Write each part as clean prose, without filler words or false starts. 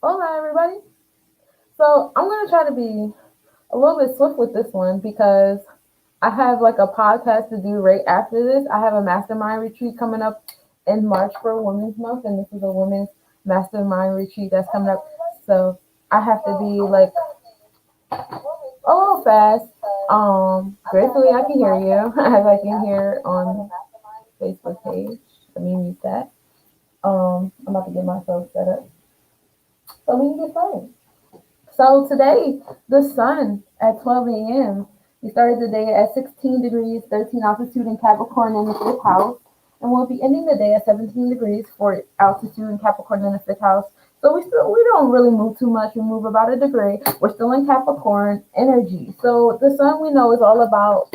Hola, everybody. So I'm gonna try to be a little bit swift with this one because I have like a podcast to do right after this. I have a mastermind retreat coming up in March for Women's Month, and this is a women's mastermind retreat that's coming up. So I have to be like a little fast. Gratefully I can hear you as I can hear on Facebook page. Let me mute that. I'm about to get myself set up so we can get started. So today, the sun at 12 a.m. We started the day at 16 degrees, 13 altitude in Capricorn in the fifth house, and we'll be ending the day at 17 degrees for altitude in Capricorn in the fifth house. So we don't really move too much. We move about a degree. We're still in Capricorn energy. So the sun we know is all about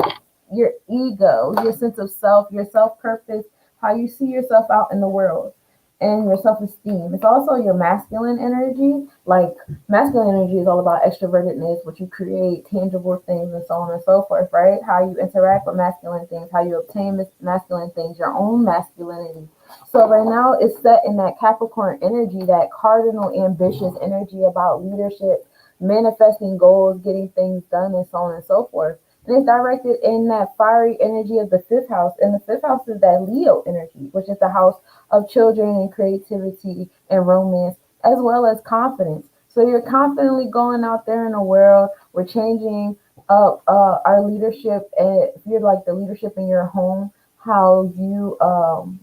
your ego, your sense of self, your self purpose, how you see yourself out in the world, and your self esteem. It's also your masculine energy. Like masculine energy is all about extrovertedness, what you create, tangible things, and so on and so forth, right? How you interact with masculine things, how you obtain masculine things, your own masculinity. So right now it's set in that Capricorn energy, that cardinal ambitious energy about leadership, manifesting goals, getting things done, and so on and so forth. And it's directed in that fiery energy of the fifth house. And the fifth house is that Leo energy, which is the house of children and creativity and romance, as well as confidence. So you're confidently going out there in the world. We're changing up our leadership. And if you're like the leadership in your home, how you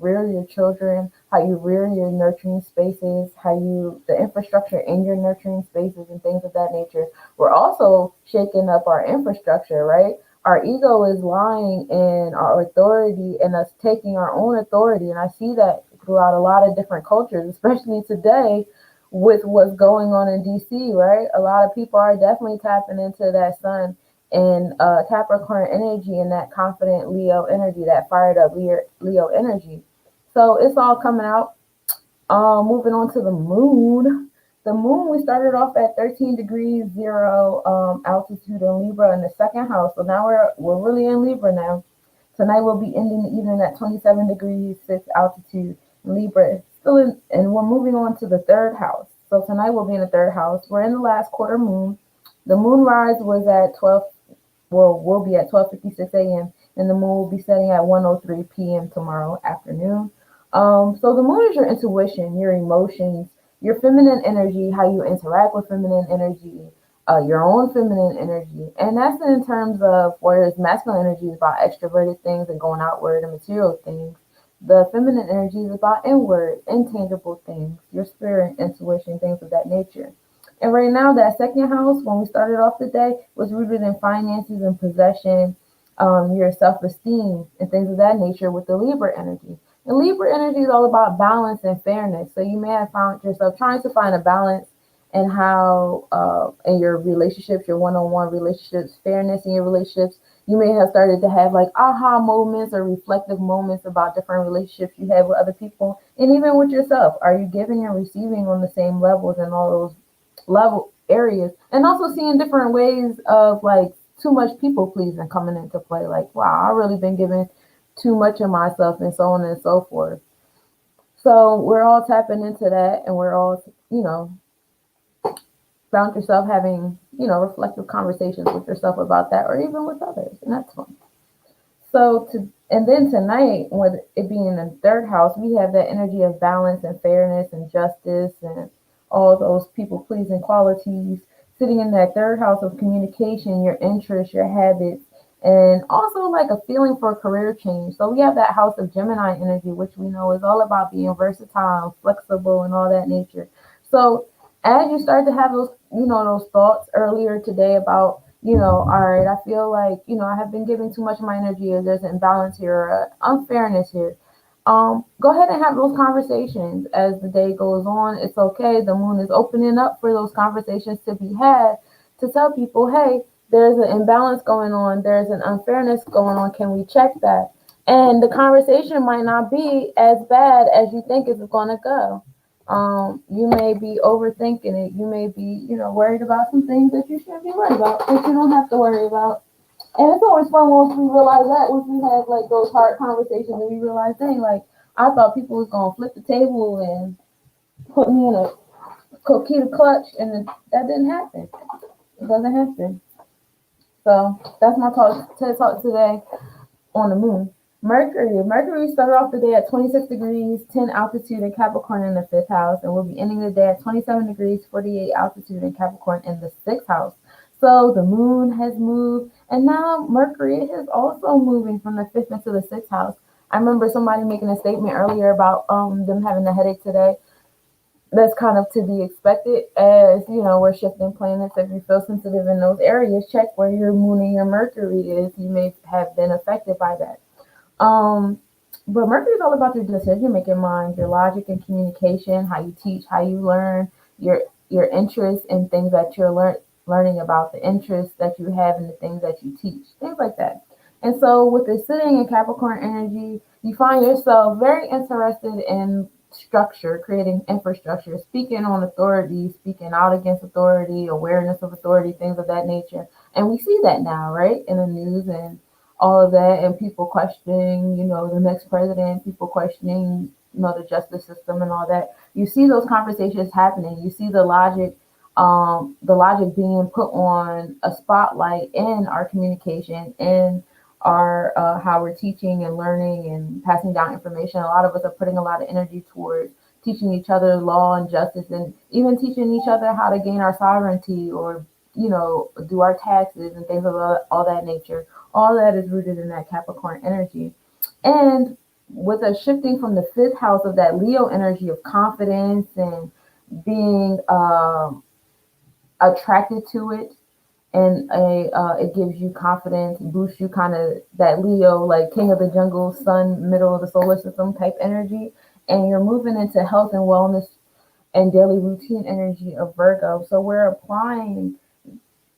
rear your children, how you rear your nurturing spaces, how you, the infrastructure in your nurturing spaces and things of that nature. We're also shaking up our infrastructure, right? Our ego is lying in our authority and us taking our own authority. And I see that throughout a lot of different cultures, especially today with what's going on in DC, right? A lot of people are definitely tapping into that sun and Capricorn energy and that confident Leo energy, that fired up Leo energy. So it's all coming out. Moving on to the moon. The moon, we started off at 13 degrees 0 altitude in Libra in the second house. So now we're really in Libra now. Tonight we'll be ending the evening at 27 degrees 6 altitude in Libra. Still in, and we're moving on to the third house. So tonight we'll be in the third house. We're in the last quarter moon. The moon rise was at 12, well, will be at 12:56 a.m. and the moon will be setting at 1:03 p.m. tomorrow afternoon. So the moon is your intuition, your emotions, your feminine energy, how you interact with feminine energy, your own feminine energy, and that's in terms of whereas masculine energy is about extroverted things and going outward and material things. The feminine energy is about inward, intangible things, your spirit, intuition, things of that nature. And right now, that second house, when we started off the day, was rooted in finances and possession, your self esteem, and things of that nature with the Libra energy. And Libra energy is all about balance and fairness. So you may have found yourself trying to find a balance in how, in your relationships, your one on one relationships, fairness in your relationships. You may have started to have like aha moments or reflective moments about different relationships you have with other people and even with yourself. Are you giving and receiving on the same levels and all those level areas, and also seeing different ways of like too much people pleasing coming into play, like wow, I really been giving too much of myself and so on and so forth. So we're all tapping into that, and we're all, found yourself having, reflective conversations with yourself about that, or even with others, and that's fun. So to and then tonight, with it being in the third house, we have that energy of balance and fairness and justice and all those people pleasing qualities sitting in that third house of communication, your interests, your habits, and also like a feeling for a career change. So we have that house of Gemini energy, which we know is all about being versatile, flexible, and all that nature. So as you start to have those, those thoughts earlier today about, all right, I feel like, I have been giving too much of my energy, or there's an imbalance here, or unfairness here. Go ahead and have those conversations as the day goes on. It's okay. The moon is opening up for those conversations to be had to tell people, hey, there's an imbalance going on. There's an unfairness going on. Can we check that? And the conversation might not be as bad as you think it's going to go. You may be overthinking it. You may be, worried about some things that you shouldn't be worried about, that you don't have to worry about. And it's always fun once we realize that, once we have like those hard conversations and we realize, dang, like I thought people was gonna flip the table and put me in a Coquita clutch, and that didn't happen. It doesn't happen. So that's my talk, TED talk today on the moon. Mercury started off the day at 26 degrees, 10 altitude in Capricorn in the fifth house, and will be ending the day at 27 degrees, 48 altitude in Capricorn in the sixth house. So the moon has moved, and now Mercury is also moving from the fifth into the sixth house. I remember somebody making a statement earlier about them having a headache today. That's kind of to be expected, as you know, we're shifting planets. If you feel sensitive in those areas, check where your moon and your Mercury is. You may have been affected by that. um, but Mercury is all about your decision making mind, your logic and communication, how you teach, how you learn, your interest in things that you're learning about, the interests that you have in the things that you teach, things like that. And so, with it sitting in Capricorn energy, you find yourself very interested in structure, creating infrastructure, speaking on authority, speaking out against authority, awareness of authority, things of that nature. And we see that now, right, in the news and all of that, and people questioning, the next president, people questioning, the justice system and all that. You see those conversations happening. You see the logic being put on a spotlight in our communication, in our how we're teaching and learning and passing down information. A lot of us are putting a lot of energy towards teaching each other law and justice, and even teaching each other how to gain our sovereignty, or do our taxes and things of all that nature. All that is rooted in that Capricorn energy. And with us shifting from the fifth house of that Leo energy of confidence and being attracted to it, and it gives you confidence, boosts you, kind of that Leo, like king of the jungle, sun, middle of the solar system type energy. And you're moving into health and wellness and daily routine energy of Virgo. So we're applying,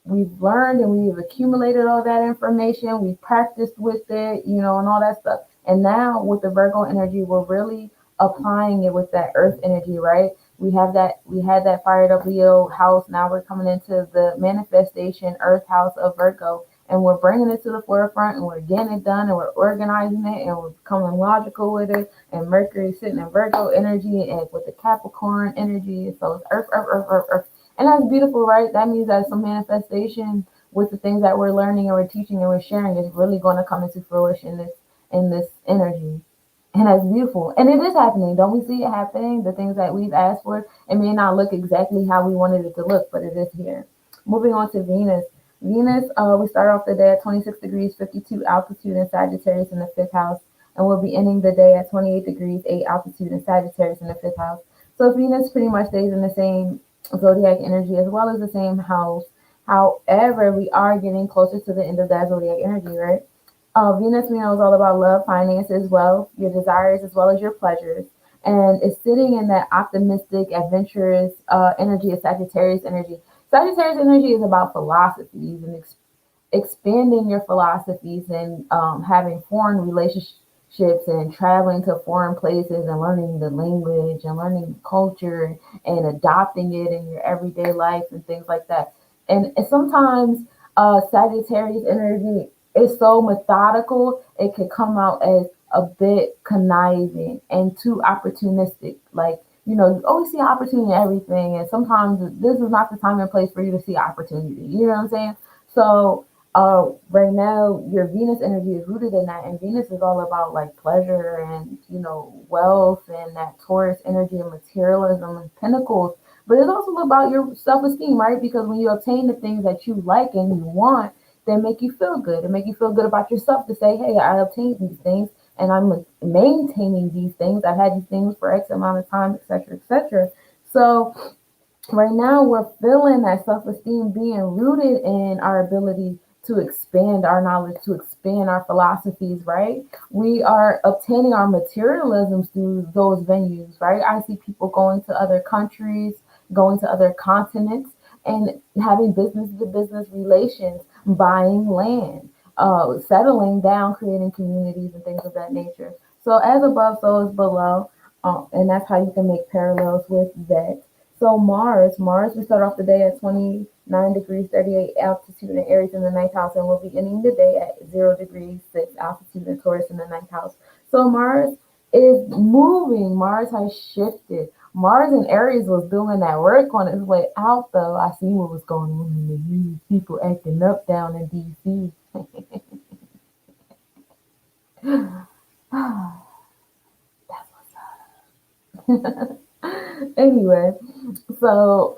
we've learned and we've accumulated all that information, we've practiced with it, and all that stuff. And now with the Virgo energy, we're really applying it with that earth energy, right? We had that fired up Leo house. Now we're coming into the manifestation earth house of Virgo, and we're bringing it to the forefront, and we're getting it done, and we're organizing it, and we're becoming logical with it. And Mercury sitting in Virgo energy and with the Capricorn energy. So it's earth, earth, earth, earth, earth. And that's beautiful, right? That means that some manifestation with the things that we're learning and we're teaching and we're sharing is really going to come into fruition in this energy. And that's beautiful. And it is happening. Don't we see it happening? The things that we've asked for, it may not look exactly how we wanted it to look, but it is here. Moving on to Venus. Venus, we start off the day at 26 degrees, 52 altitude in Sagittarius in the fifth house. And we'll be ending the day at 28 degrees, 8 altitude in Sagittarius in the fifth house. So Venus pretty much stays in the same zodiac energy as well as the same house. However, we are getting closer to the end of that zodiac energy, right? Venus, we know, is all about love, finances, wealth, your desires, as well as your pleasures. And it's sitting in that optimistic, adventurous energy of Sagittarius energy. Sagittarius energy is about philosophies and expanding your philosophies, and having foreign relationships and traveling to foreign places and learning the language and learning culture and adopting it in your everyday life and things like that. And sometimes Sagittarius energy is so methodical, it could come out as a bit conniving and too opportunistic. Like, you always see opportunity in everything, and sometimes this is not the time and place for you to see opportunity. You know what I'm saying? So right now your Venus energy is rooted in that, and Venus is all about like pleasure and wealth, and that Taurus energy and materialism and pinnacles. But it's also about your self-esteem, right? Because when you obtain the things that you like and you want, they make you feel good. It make you feel good about yourself to say, hey, I obtained these things and I'm maintaining these things. I've had these things for X amount of time, etc., etc. So right now we're feeling that self-esteem being rooted in our ability to expand our knowledge, to expand our philosophies, right? We are obtaining our materialisms through those venues, right? I see people going to other countries, going to other continents, and having business to business relations, buying land, settling down, creating communities and things of that nature. So as above, so is below. And that's how you can make parallels with that. So Mars, we start off the day at 29 degrees, 38 altitude in Aries in the ninth house, and we'll be ending the day at 0 degrees, 6 altitude in Taurus in the ninth house. So Mars is moving. Mars has shifted. Mars and Aries was doing that work on its way out, though. I see what was going on in the news. People acting up down in DC. Anyway, so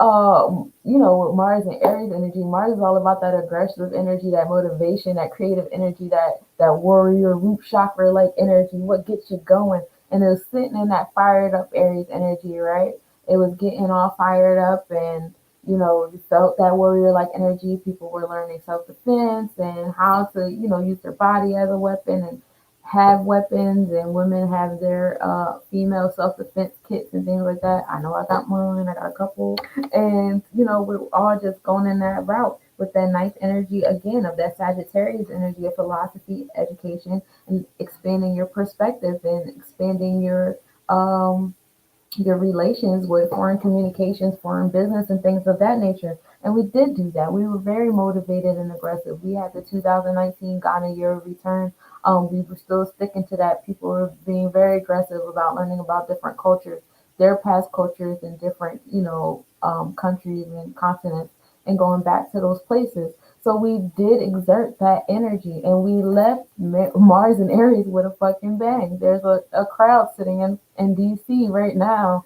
with Mars and Aries energy, Mars is all about that aggressive energy, that motivation, that creative energy, that warrior root chakra like energy, what gets you going. And it was sitting in that fired up Aries energy, right? It was getting all fired up, and you felt that warrior like energy. People were learning self defense and how to, use their body as a weapon and have weapons, and women have their female self-defense kits and things like that. I know I got mine, I got a couple, and we're all just going in that route with that nice energy again of that Sagittarius energy of philosophy, education, and expanding your perspective and expanding your relations with foreign communications, foreign business, and things of that nature. And we did do that. We were very motivated and aggressive. We had the 2019 Ghana year of return. We were still sticking to that. People were being very aggressive about learning about different cultures, their past cultures in different, countries and continents, and going back to those places. So we did exert that energy, and we left Mars and Aries with a fucking bang. There's a crowd sitting in DC right now,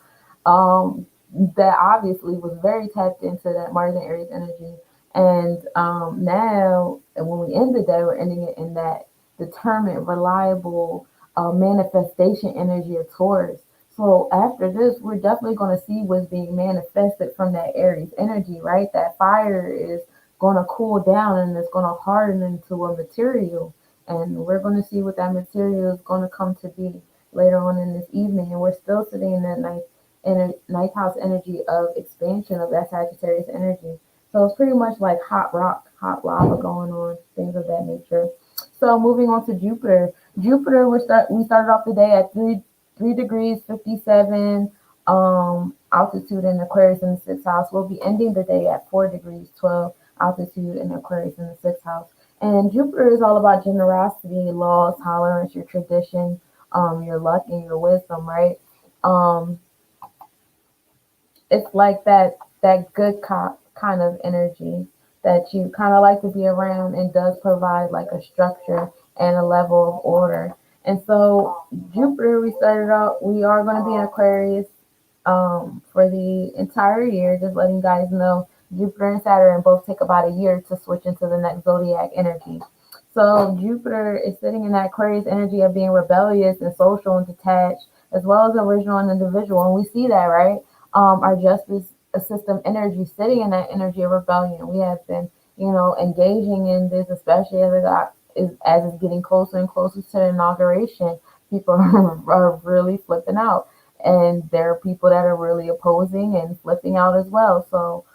that obviously was very tapped into that Mars and Aries energy. And now, and when we end the day, we're ending it in that determined, reliable manifestation energy of Taurus. So after this, we're definitely going to see what's being manifested from that Aries energy, right? That fire is going to cool down and it's going to harden into a material. And we're going to see what that material is going to come to be later on in this evening. And we're still sitting in that ninth house energy of expansion of that Sagittarius energy. So it's pretty much like hot rock, hot lava going on, things of that nature. So moving on to Jupiter. Jupiter, we started off the day at 3 degrees 57 altitude in Aquarius in the sixth house. We'll be ending the day at 4 degrees 12 altitude in Aquarius in the sixth house. And Jupiter is all about generosity, law, tolerance, your tradition, your luck, and your wisdom, right? Um, it's like that good cop kind of energy that you kind of like to be around, and does provide like a structure and a level of order. And so Jupiter, we started out, we are going to be in Aquarius for the entire year. Just letting you guys know, Jupiter and Saturn both take about a year to switch into the next zodiac energy. So Jupiter is sitting in that Aquarius energy of being rebellious and social and detached, as well as original and individual. And we see that, right? Our justice system energy sitting in that energy of rebellion. We have been, engaging in this, especially as it's getting closer and closer to the inauguration. People are really flipping out, and there are people that are really opposing and flipping out as well. So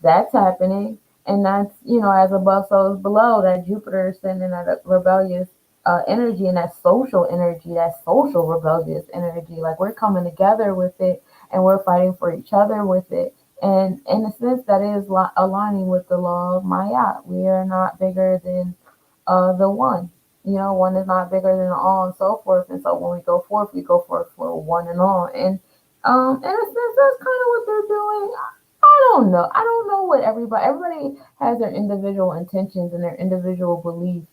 that's happening, and that's, as above, so is below. That Jupiter is sending that rebellious energy, and that social energy, that social rebellious energy. Like we're coming together with it, and we're fighting for each other with it. And in a sense, that is aligning with the law of Maya. We are not bigger than the one. One is not bigger than all, and so forth. And so when we go forth for one and all. And in a sense, that's kind of what they're doing. I don't know. I don't know what everybody has their individual intentions and their individual beliefs.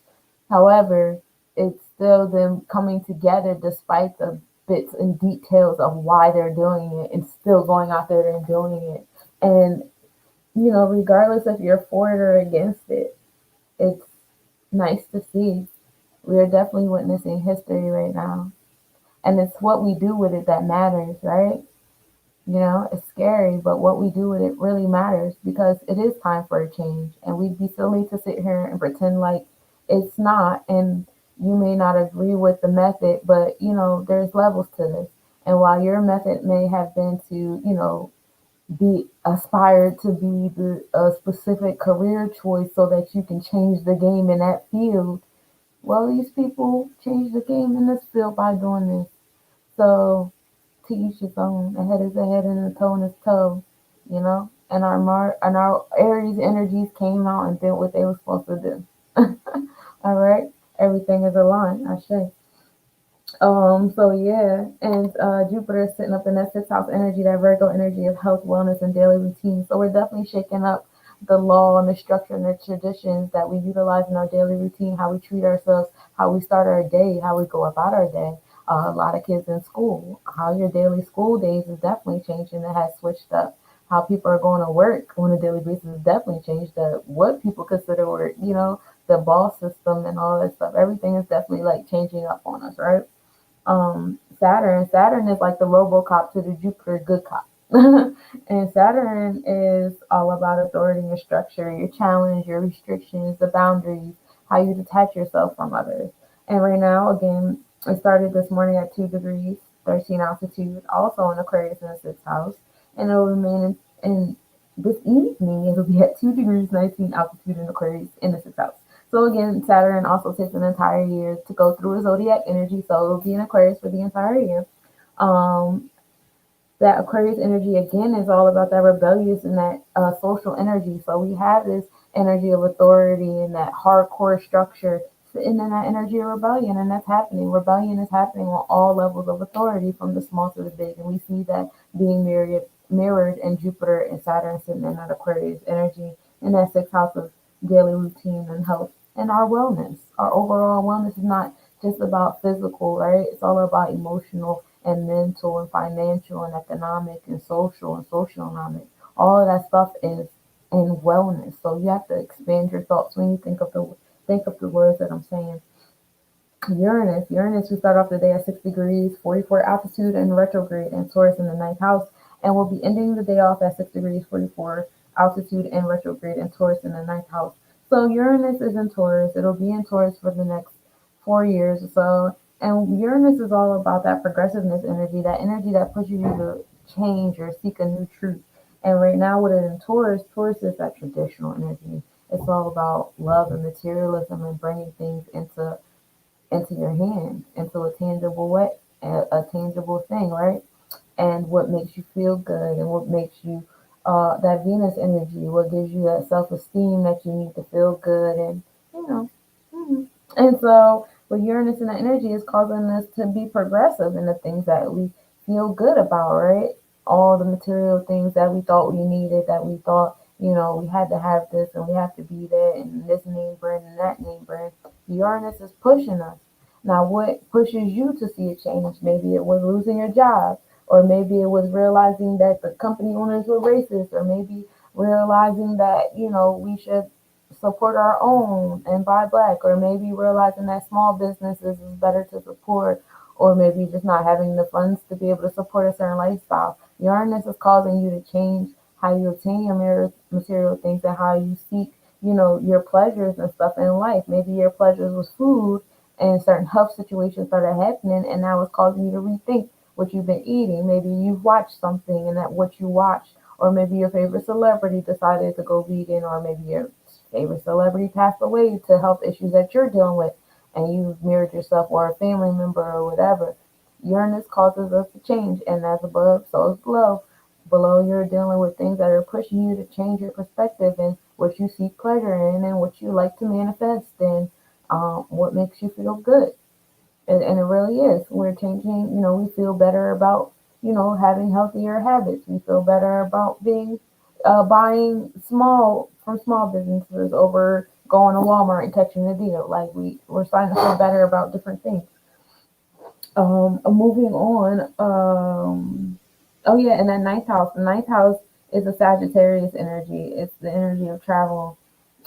However, it's still them coming together despite the bits and details of why they're doing it, and still going out there and doing it. And, regardless if you're for it or against it, it's nice to see. We are definitely witnessing history right now. And it's what we do with it that matters, right? It's scary, but what we do with it really matters, because it is time for a change. And we'd be silly to sit here and pretend like it's not. And you may not agree with the method, but there's levels to this. And while your method may have been to, be aspired to be the a specific career choice so that you can change the game in that field, well, these people change the game in this field by doing this. So to each his own. A head is a head and a toe is toe, And our Aries energies came out and did what they were supposed to do. All right, everything is aligned. I say. So yeah, and Jupiter is sitting up in that sixth house energy, that Virgo energy of health, wellness, and daily routine. So we're definitely shaking up the law and the structure and the traditions that we utilize in our daily routine, how we treat ourselves, how we start our day, how we go about our day. A lot of kids in school, how your daily school days is definitely changing. It has switched up. How people are going to work on a daily basis has definitely changed. What people consider work, the boss system and all that stuff. Everything is definitely like changing up on us, right? Saturn. Saturn is like the RoboCop to the Jupiter good cop. And Saturn is all about authority and structure, your challenge, your restrictions, the boundaries, how you detach yourself from others. And right now, again, it started this morning at 2 degrees, 13 altitude, also in Aquarius in the sixth house. And it will remain in this evening, it'll be at 2 degrees, 19 altitude in Aquarius in the sixth house. So again, Saturn also takes an entire year to go through a zodiac energy, so it'll be in Aquarius for the entire year. Um, that Aquarius energy again is all about that rebellious and that social energy. So we have this energy of authority and that hardcore structure sitting in that energy of rebellion, and that's happening. Rebellion is happening on all levels of authority, from the small to the big, and we see that being mirrored in Jupiter and Saturn sitting in that Aquarius energy in that sixth house of daily routine and health and our wellness. Our overall wellness is not just about physical, right? It's all about emotional and mental and financial and economic and social and socioeconomic. All of that stuff is in wellness. So you have to expand your thoughts when you think of the words that I'm saying. Uranus, we start off the day at 6 degrees, 44 altitude and retrograde and Taurus in the ninth house. And we'll be ending the day off at 6 degrees, 44 altitude and retrograde and Taurus in the ninth house. So Uranus is in Taurus. It'll be in Taurus for the next 4 years or so. And Uranus is all about that progressiveness energy that pushes you to change or seek a new truth. And right now with it in Taurus, Taurus is that traditional energy. It's all about love and materialism and bringing things into your hand, into a tangible way, a tangible thing, right? And what makes you feel good and what makes you that Venus energy, what gives you that self esteem that you need to feel good and you know. mhm. And so with Uranus and that energy is causing us to be progressive in the things that we feel good about, right? All the material things that we thought we needed, that we thought, we had to have this and we have to be that and this name brand and that name brand. Uranus is pushing us. Now, what pushes you to see a change? Maybe it was losing your job, or maybe it was realizing that the company owners were racist, or maybe realizing that, we should support our own and buy black, or maybe realizing that small businesses is better to support, or maybe just not having the funds to be able to support a certain lifestyle. Uranus is causing you to change how you obtain your material things and how you seek, your pleasures and stuff in life. Maybe your pleasures was food and certain health situations started happening, and now it's causing you to rethink what you've been eating. Maybe you've watched something and that what you watched, or maybe your favorite celebrity decided to go vegan, or maybe your favorite celebrity passed away to health issues that you're dealing with, and you've mirrored yourself or a family member or whatever. Uranus causes us to change, and as above, so is below. Below, you're dealing with things that are pushing you to change your perspective and what you seek pleasure in and what you like to manifest and what makes you feel good. And it really is. We're changing, we feel better about, having healthier habits. We feel better about buying from small businesses over going to Walmart and catching a deal. Like we're starting to feel better about different things. Moving on. Oh yeah, and that ninth house. The ninth house is a Sagittarius energy. It's the energy of travel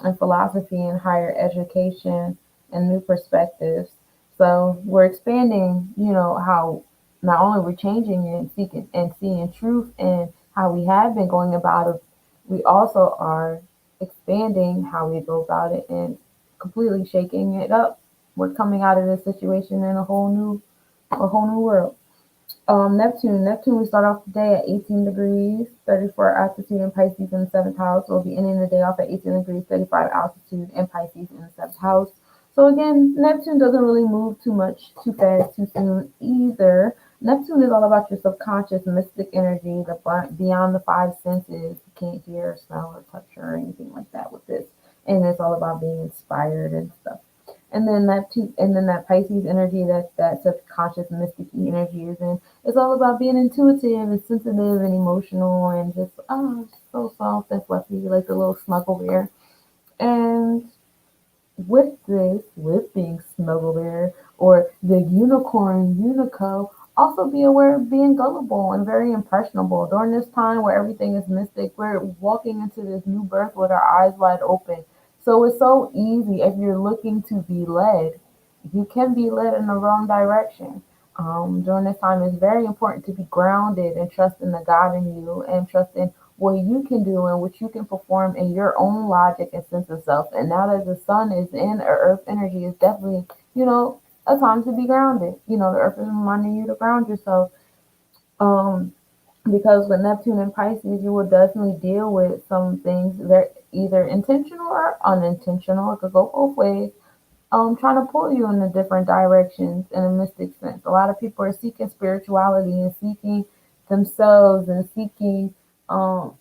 and philosophy and higher education and new perspectives. So we're expanding, how not only we're changing and seeking and seeing truth and how we have been going about it, we also are expanding how we go about it and completely shaking it up. We're coming out of this situation in a whole new world. Neptune, we start off the day at 18 degrees, 34 altitude in Pisces in the seventh house. We'll be ending the day off at 18 degrees, 35 altitude in Pisces in the seventh house. So again, Neptune doesn't really move too much, too fast, too soon either. Neptune is all about your subconscious, mystic energy, beyond the five senses. You can't hear, or smell, or touch, or anything like that with this. And it's all about being inspired and stuff. And then that Pisces energy, that subconscious mystic energy is in. It's all about being intuitive and sensitive and emotional and just so soft and fluffy, like the little snuggle bear. And with being snuggle bear or the unicorn unico, also be aware of being gullible and very impressionable. During this time where everything is mystic, we're walking into this new birth with our eyes wide open. So it's so easy if you're looking to be led, you can be led in the wrong direction. During this time, it's very important to be grounded and trust in the God in you and trust in what you can do and what you can perform in your own logic and sense of self. And now that the sun is in earth energy, is definitely, a time to be grounded. The earth is reminding you to ground yourself. Um, because with Neptune and Pisces, you will definitely deal with some things that are either intentional or unintentional. It could go both ways, trying to pull you in the different directions in a mystic sense. A lot of people are seeking spirituality and seeking themselves and seeking um,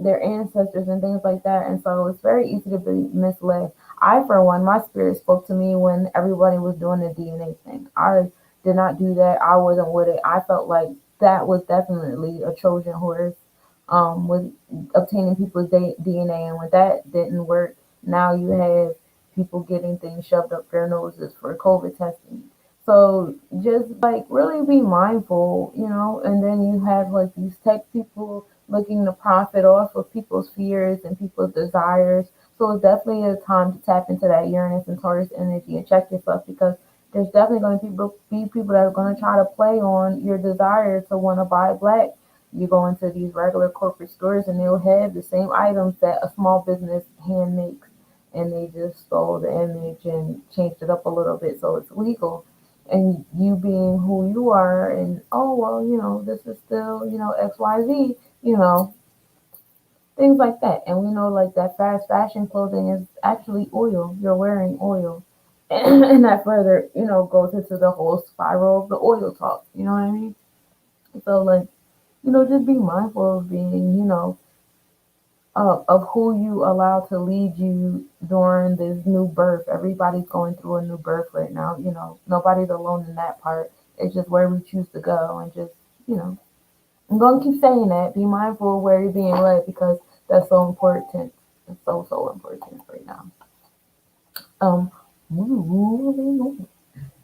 their ancestors and things like that. And so it's very easy to be misled. I, for one, my spirit spoke to me when everybody was doing the DNA thing. I did not do that. I wasn't with it. I felt like that was definitely a Trojan horse with obtaining people's DNA. And when that didn't work, now you have people getting things shoved up their noses for COVID testing. So just like really be mindful, and then you have like these tech people looking to profit off of people's fears and people's desires. So it's definitely a time to tap into that Uranus and Taurus energy and check yourself, because there's definitely going to be people that are going to try to play on your desire to want to buy black. You go into these regular corporate stores and they'll have the same items that a small business hand makes, and they just stole the image and changed it up a little bit so it's legal. And you being who you are, and oh well, this is still, XYZ, things like that. And we know like that fast fashion clothing is actually oil. You're wearing oil. And that further, goes into the whole spiral of the oil talk. You know what I mean? So like, just be mindful of being, of who you allow to lead you during this new birth. Everybody's going through a new birth right now. Nobody's alone in that part. It's just where we choose to go, and just, I'm going to keep saying that. Be mindful of where you're being led, because that's so important. It's so, so important right now. Um, moving on.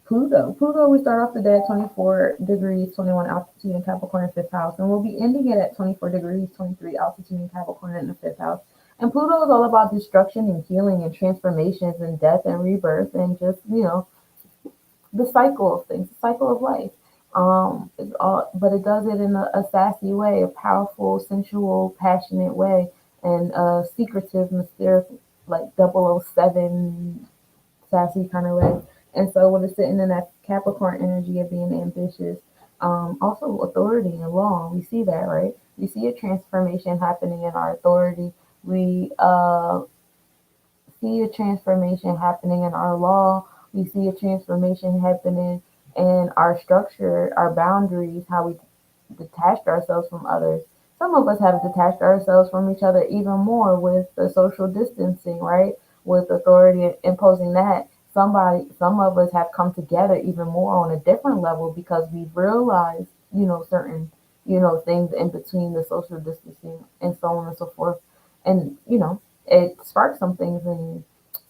Pluto. Pluto, we start off the day at 24 degrees, 21 altitude in Capricorn in fifth house, and we'll be ending it at 24 degrees, 23 altitude in Capricorn in the fifth house. And Pluto is all about destruction and healing and transformations and death and rebirth and just, the cycle of things, the cycle of life. But it does it in a sassy way, a powerful, sensual, passionate way, and a secretive, mysterious, like 007 sassy kind of way. And so when it's sitting in that Capricorn energy of being ambitious, also authority and law, we see that, right? We see a transformation happening in our authority. We see a transformation happening in our law. We see a transformation happening in our structure, our boundaries, how we detached ourselves from others. Some of us have detached ourselves from each other even more with the social distancing, right? With authority imposing that. Some of us have come together even more on a different level because we've realized, certain, things in between the social distancing and so on and so forth. And, it sparks some things in you.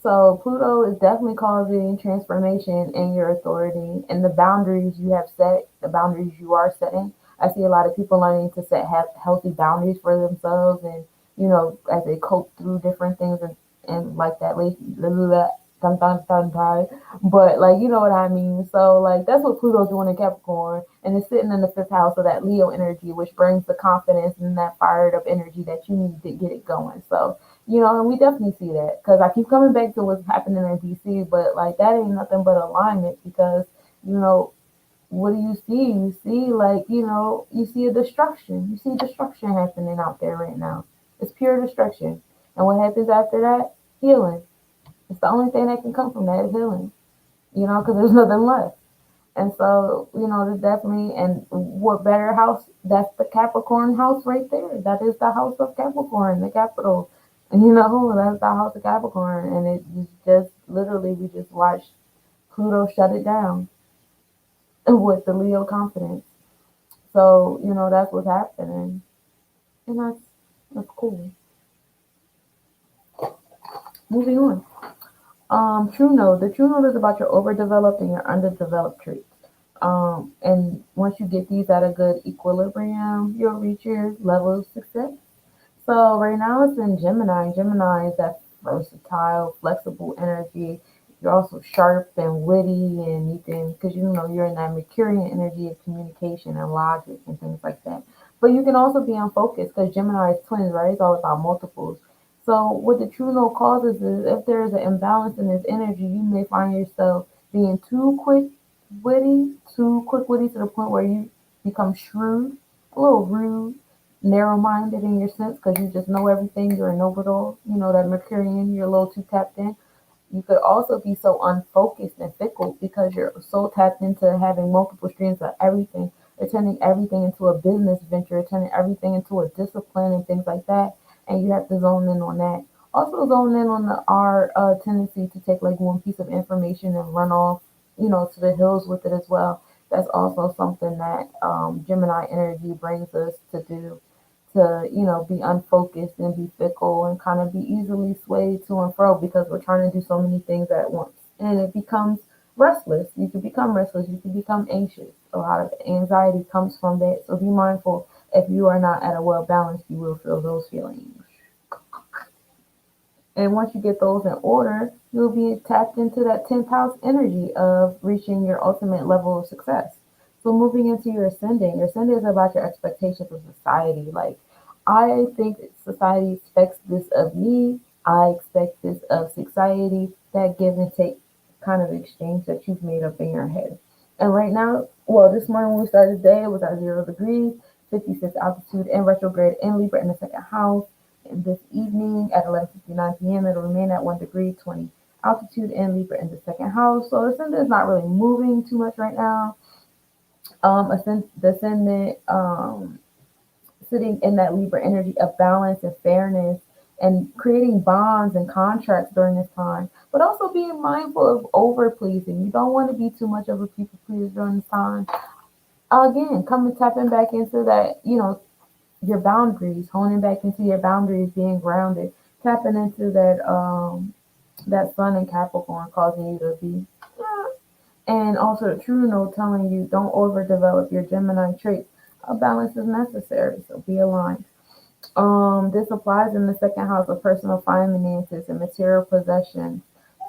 So Pluto is definitely causing transformation in your authority and the boundaries you have set, the boundaries you are setting. I see a lot of people learning to set healthy boundaries for themselves, and as they cope through different things, and like that late dun, dun, dun, dun. But like, you know what I mean. So like that's what Pluto's doing in Capricorn, and it's sitting in the fifth house of that Leo energy, which brings the confidence and that fired up energy that you need to get it going. So and we definitely see that, because I keep coming back to what's happening in DC, but like that ain't nothing but alignment, because you know what do you see? You see, like, you see a destruction. You see destruction happening out there right now. It's pure destruction. And what happens after that? Healing. It's the only thing that can come from that is healing, because there's nothing left. And so, there's definitely, and what better house? That's the Capricorn house right there. That is the house of Capricorn, the capital. That's the house of Capricorn, and it just literally we just watched Pluto shut it down with the Leo confidence. So that's what's happening, and that's cool. Moving on. True note. The true note is about your overdeveloped and your underdeveloped traits. And once you get these at a good equilibrium, you'll reach your level of success. So right now it's in Gemini. Gemini is that versatile, flexible energy. You're also sharp and witty, and you can, because you're in that Mercurian energy of communication and logic and things like that. But you can also be unfocused because Gemini is twins, right? It's all about multiples. So what the true no causes is if there is an imbalance in this energy, you may find yourself being too quick witty to the point where you become shrewd, a little rude, narrow-minded in your sense because you just know everything. You're a know-it-all. That Mercurian, you're a little too tapped in. You could also be so unfocused and fickle because you're so tapped into having multiple streams of everything, turning everything into a business venture, turning everything into a discipline and things like that. And you have to zone in on that. Also zone in on our tendency to take like one piece of information and run off, to the hills with it as well. That's also something that Gemini energy brings us to do, to be unfocused and be fickle and kind of be easily swayed to and fro because we're trying to do so many things at once, and it becomes restless. You can become restless, you can become anxious. A lot of anxiety comes from that, so be mindful. If you are not at a well balance, you will feel those feelings. And once you get those in order, you'll be tapped into that 10th house energy of reaching your ultimate level of success. So moving into your ascendant is about your expectations of society. Like, I think society expects this of me. I expect this of society. That give and take kind of exchange that you've made up in your head. And right now, well, this morning when we started the day, it was at 0 degrees, 56 altitude, and retrograde in Libra in the second house. And this evening at 11:59 p.m., it'll remain at 1 degree, 20 altitude in Libra in the second house. So the ascendant is not really moving too much right now. The ascendant sitting in that Libra energy of balance and fairness and creating bonds and contracts during this time, but also being mindful of over pleasing. You don't want to be too much of a people pleaser during this time. Again, coming tapping back into that, your boundaries, honing back into your boundaries, being grounded, tapping into that sun in Capricorn, causing you to be, and also the true note telling you don't overdevelop your Gemini traits. A balance is necessary, so be aligned. This applies in the second house of personal finances and material possessions.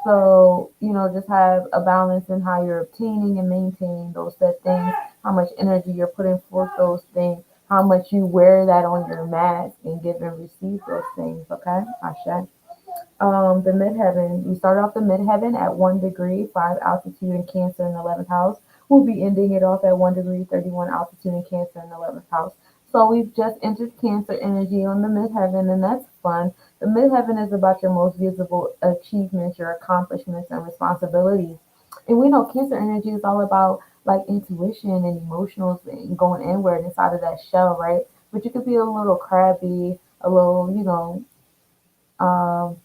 So, just have a balance in how you're obtaining and maintaining those said things, how much energy you're putting forth those things, how much you wear that on your mask and give and receive those things, okay? Ashe. The midheaven, we start off the midheaven at 1 degree, 5 altitude in Cancer in the 11th house. We'll be ending it off at 1 degree, 31 altitude in Cancer in the 11th house. So we've just entered Cancer energy on the midheaven, and that's fun. The midheaven is about your most visible achievements, your accomplishments, and responsibilities. And we know Cancer energy is all about like intuition and emotionals and going inward inside of that shell, right? But you could be a little crabby, a little, um,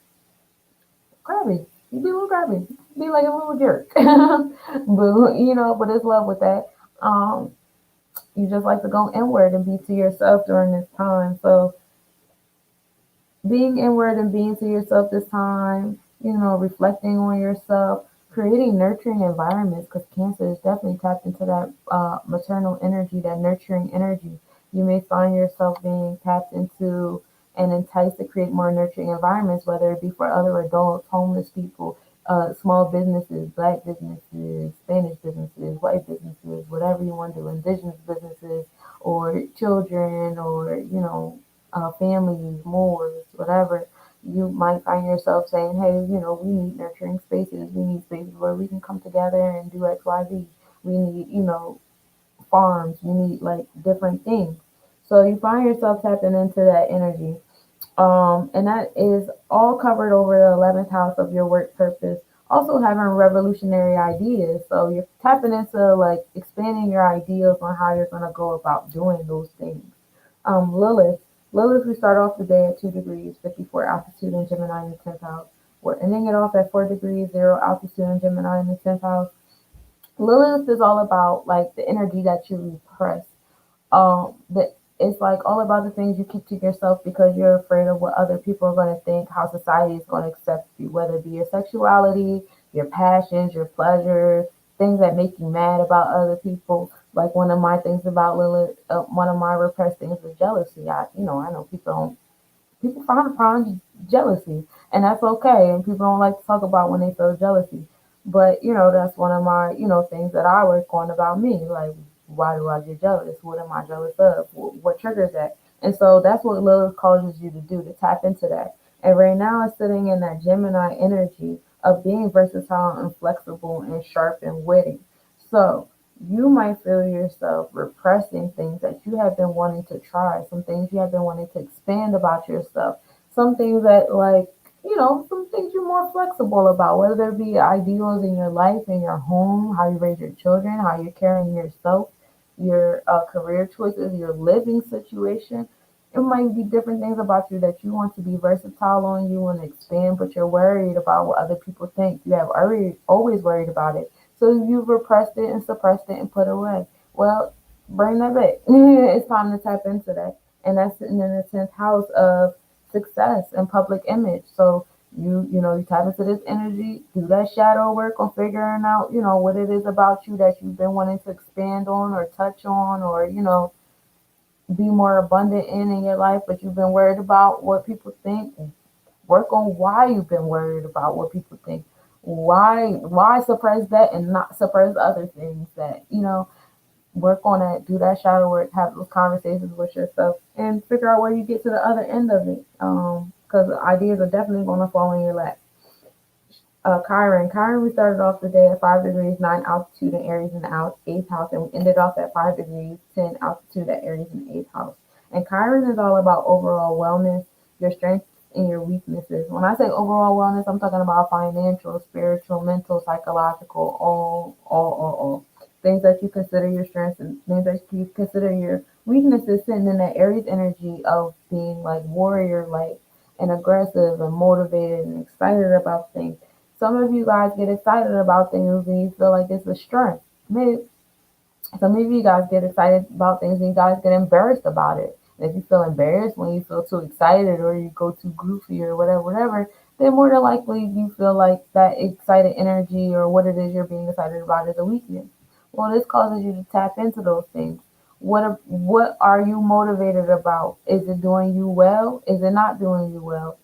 crabby. You be a little crabby. Be like a little jerk. But it's love with that. Um, you just like to go inward and be to yourself during this time. So being inward and being to yourself this time, reflecting on yourself, creating nurturing environments because Cancer is definitely tapped into that maternal energy, that nurturing energy. You may find yourself being tapped into and enticed to create more nurturing environments, whether it be for other adults, homeless people, small businesses, black businesses, Spanish businesses, white businesses, whatever you want to do, indigenous businesses, or children, or, families, Moors, whatever. You might find yourself saying, hey, we need nurturing spaces. We need spaces where we can come together and do X, Y, Z. We need, farms. We need like different things. So you find yourself tapping into that energy. And that is all covered over the 11th house of your work purpose. Also having revolutionary ideas. So you're tapping into like expanding your ideas on how you're going to go about doing those things. Lilith. Lilith, we start off the day at 2 degrees, 54 altitude in Gemini in the 10th house. We're ending it off at 4 degrees, 0 altitude in Gemini in the 10th house. Lilith is all about like the energy that you repress. That it's like all about the things you keep to yourself because you're afraid of what other people are going to think, how society is going to accept you, whether it be your sexuality, your passions, your pleasures, things that make you mad about other people. Like one of my things about Lilith, one of my repressed things is jealousy. I know people frown upon jealousy, and that's okay. And people don't like to talk about when they feel jealousy, but that's one of my things that I work on about me. Like, why do I get jealous? What am I jealous of? What triggers that? And so that's what Lilith causes you to do, to tap into that. And right now, it's sitting in that Gemini energy of being versatile and flexible and sharp and witty. So you might feel yourself repressing things that you have been wanting to try, some things you have been wanting to expand about yourself, some things that, like, some things you're more flexible about, whether it be ideals in your life, in your home, how you raise your children, how you're carrying yourself, your career choices, your living situation. It might be different things about you that you want to be versatile on, you want to expand, but you're worried about what other people think. You have always worried about it. So you've repressed it and suppressed it and put it away. Well, bring that back. It's time to tap into that. And that's sitting in the 10th house of success and public image. So you tap into this energy, do that shadow work on figuring out, what it is about you that you've been wanting to expand on or touch on or, be more abundant in your life, but you've been worried about what people think. Work on why you've been worried about what people think. Why suppress that and not suppress other things that, work on that, do that shadow work, have those conversations with yourself and figure out where you get to the other end of it. Because ideas are definitely going to fall in your lap. Chiron. Chiron, we started off the day at 5 degrees, 9 altitude in Aries in the 8th house, and we ended off at 5 degrees, 10 altitude at Aries in the 8th house. And Chiron is all about overall wellness, your strengths and your weaknesses. When I say overall wellness, I'm talking about financial, spiritual, mental, psychological, all. Things that you consider your strengths and things that you consider your weaknesses, sitting in that Aries energy of being like warrior like and aggressive and motivated and excited about things. Some of you guys get excited about things and you feel like it's a strength. Maybe some of you guys get excited about things and you guys get embarrassed about it. And if you feel embarrassed when you feel too excited or you go too goofy or whatever, then more than likely you feel like that excited energy or what it is you're being excited about is a weakness. Well, this causes you to tap into those things. What are you motivated about? Is it doing you well? Is it not doing you well?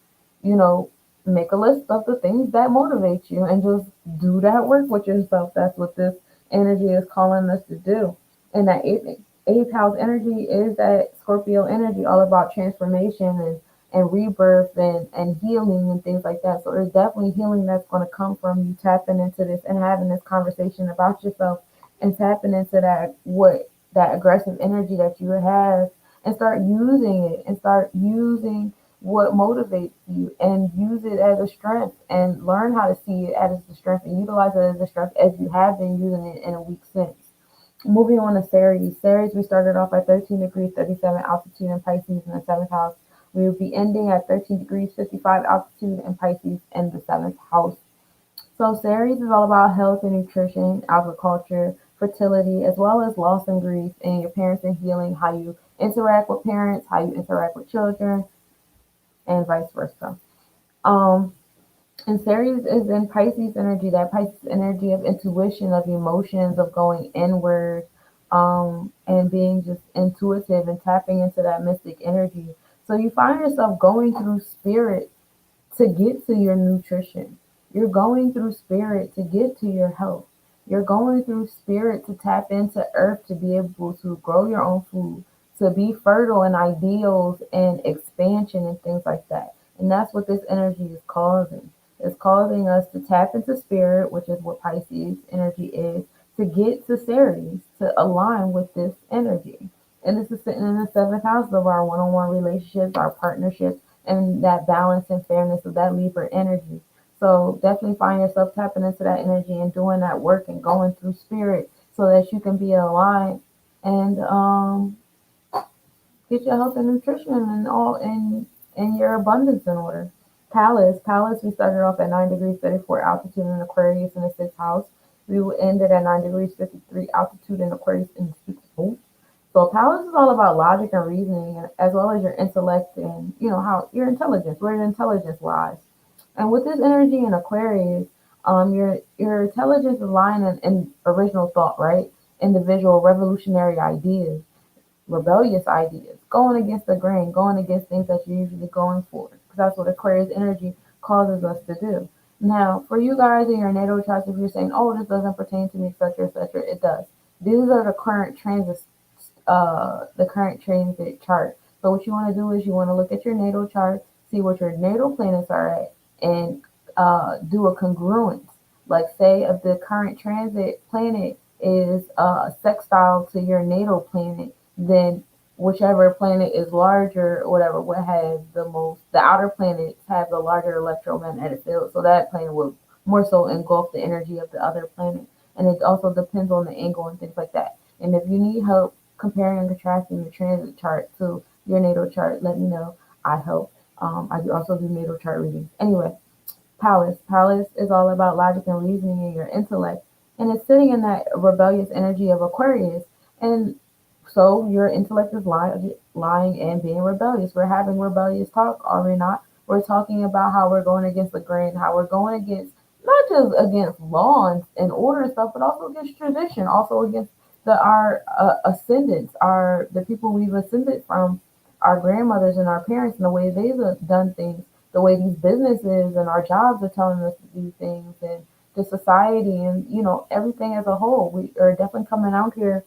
You know, make a list of the things that motivate you and just do that work with yourself. That's what this energy is calling us to do. And that eighth house energy is that Scorpio energy, all about transformation and rebirth and healing and things like that. So there's definitely healing that's going to come from you tapping into this and having this conversation about yourself and tapping into that aggressive energy that you have and start using it and start using what motivates you and use it as a strength and learn how to see it as a strength and utilize it as a strength as you have been using it in a week since. Moving on to Ceres. Ceres, we started off at 13 degrees, 37 altitude in Pisces in the 7th house. We will be ending at 13 degrees, 55 altitude in Pisces in the 7th house. So Ceres is all about health and nutrition, agriculture, fertility, as well as loss and grief and your parents and healing, how you interact with parents, how you interact with children, and vice versa. Um, and Ceres is in Pisces energy, that Pisces energy of intuition, of emotions, of going inward, and being just intuitive and tapping into that mystic energy. So you find yourself going through spirit to get to your nutrition. You're going through spirit to get to your health. You're going through spirit to tap into earth to be able to grow your own food, to be fertile in ideals and expansion and things like that. And that's what this energy is causing. It's causing us to tap into spirit, which is what Pisces energy is, to get to Ceres, to align with this energy. And this is sitting in the 7th house of our one-on-one relationships, our partnerships, and that balance and fairness of that Libra energy. So definitely find yourself tapping into that energy and doing that work and going through spirit so that you can be aligned and get your health and nutrition and all in your abundance in order. Palace, we started off at 9 degrees 34 altitude in Aquarius in the sixth house. We will end it at 9 degrees 53 altitude in Aquarius in the sixth house. So Palace is all about logic and reasoning, as well as your intellect and how your intelligence, where your intelligence lies. And with this energy in Aquarius, your intelligence is lying in original thought, right? Individual revolutionary ideas, rebellious ideas, going against the grain, going against things that you're usually going for. Because that's what Aquarius energy causes us to do. Now, for you guys in your natal charts, if you're saying, "Oh, this doesn't pertain to me," etc., etc., it does. These are the current transit chart. So what you want to do is you want to look at your natal chart, see what your natal planets are at, and do a congruence. Like say if the current transit planet is sextile to your natal planet, then whichever planet is larger or whatever will have the outer planets have the larger electromagnetic field. So that planet will more so engulf the energy of the other planet. And it also depends on the angle and things like that. And if you need help comparing and contrasting your transit chart to your natal chart, let me know. I help. I do also do natal chart readings. Anyway, Palace is all about logic and reasoning and your intellect. And it's sitting in that rebellious energy of Aquarius. And so your intellect is lying and being rebellious. We're having rebellious talk, are we not? We're talking about how we're going against the grain, how we're going against not just against law and order and stuff, but also against tradition, also against our ascendants, our the people we've ascended from, our grandmothers and our parents, and the way they've done things, the way these businesses and our jobs are telling us to do things, and the society and everything as a whole. We are definitely coming out here.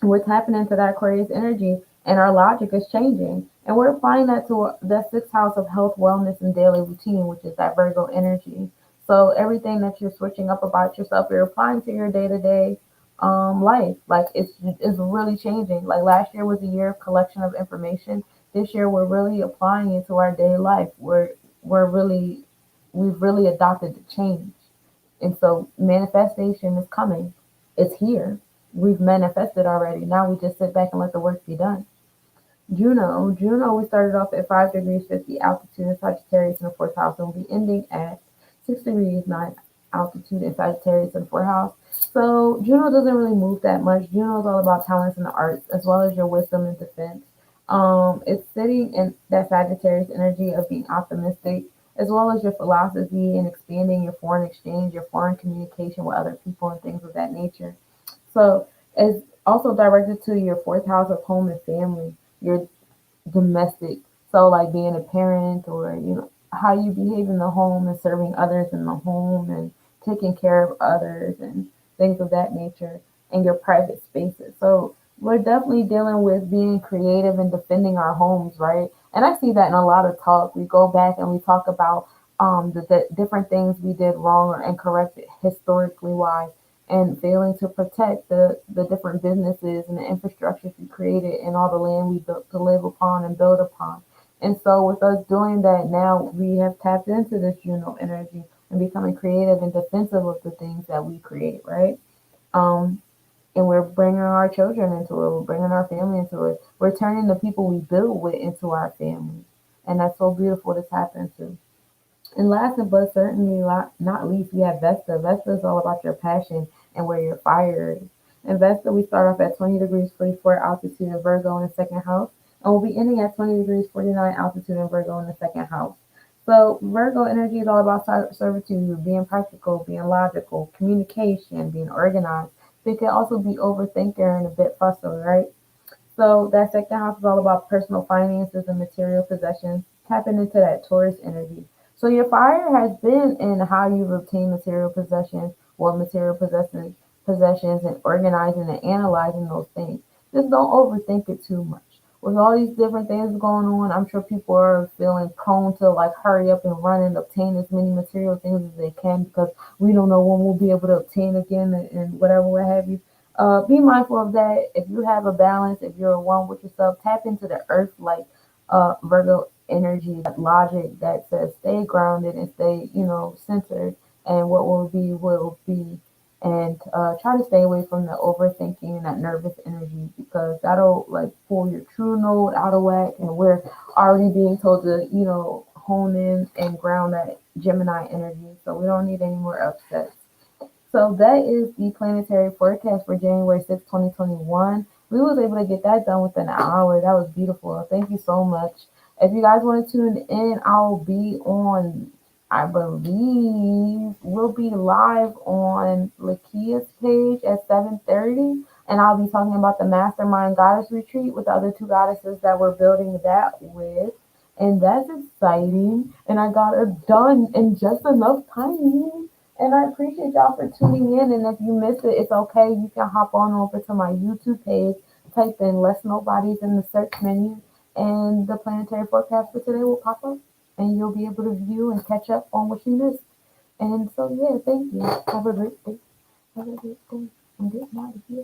What's happening to that Aquarius energy, and our logic is changing, and we're applying that to the sixth house of health, wellness, and daily routine, which is that Virgo energy. So everything that you're switching up about yourself, you're applying to your day-to-day life. Like it's really changing. Like last year was a year of collection of information. This year we're really applying it to our daily life. We're really we've really adopted the change. And so manifestation is coming. It's here. We've manifested already. Now we just sit back and let the work be done. Juno, we started off at 5 degrees 50 altitude in Sagittarius in the fourth house, and we'll be ending at 6 degrees 9 altitude in Sagittarius in the fourth house. So Juno doesn't really move that much. Juno is all about talents and the arts, as well as your wisdom and defense. It's sitting in that Sagittarius energy of being optimistic, as well as your philosophy and expanding your foreign exchange, your foreign communication with other people, and things of that nature. So it's also directed to your fourth house of home and family, your domestic. So like being a parent, or how you behave in the home and serving others in the home and taking care of others and things of that nature, and your private spaces. So we're definitely dealing with being creative and defending our homes, right? And I see that in a lot of talk. We go back and we talk about the different things we did wrong or incorrect historically wise, and failing to protect the different businesses and the infrastructures we created and all the land we built to live upon and build upon. And so with us doing that now, we have tapped into this Juno energy and becoming creative and defensive of the things that we create, right? Um, and we're bringing our children into it. We're bringing our family into it. We're turning the people we build with into our family. And that's so beautiful to tap into. And last but certainly not least, we have Vesta. Vesta is all about your passion and where your fire is. In Vesta, we start off at 20 degrees 44 altitude in Virgo in the second house, and we'll be ending at 20 degrees 49 altitude in Virgo in the second house. So Virgo energy is all about servitude, being practical, being logical, communication, being organized. But it can also be overthinker and a bit fussy, right? So that second house is all about personal finances and material possessions, tapping into that Taurus energy. So your fire has been in how you obtain material possessions, or material possessions, and organizing and analyzing those things. Just don't overthink it too much. With all these different things going on, I'm sure people are feeling prone to like hurry up and run and obtain as many material things as they can, because we don't know when we'll be able to obtain again, and whatever, what have you. Be mindful of that. If you have a balance, if you're one with yourself, tap into the earth like Virgo energy, that logic that says stay grounded and stay, centered, and what will be will be. and try to stay away from the overthinking and that nervous energy because that'll like pull your true node out of whack. And we're already being told to, hone in and ground that Gemini energy. So we don't need any more upsets. So that is the planetary forecast for January 6th, 2021. We was able to get that done within an hour. That was beautiful. Thank you so much. If you guys want to tune in, I'll be on, I believe, we'll be live on Lakia's page at 7:30. And I'll be talking about the Mastermind Goddess Retreat with the other two goddesses that we're building that with. And that's exciting. And I got it done in just enough time. And I appreciate y'all for tuning in. And if you missed it, it's okay. You can hop on over to my YouTube page, type in Less Nobodies in the search menu, and the planetary forecast for today will pop up. And you'll be able to view and catch up on what you missed. And so, yeah, thank you. Have a great day. Have a great day. I'm getting out of here.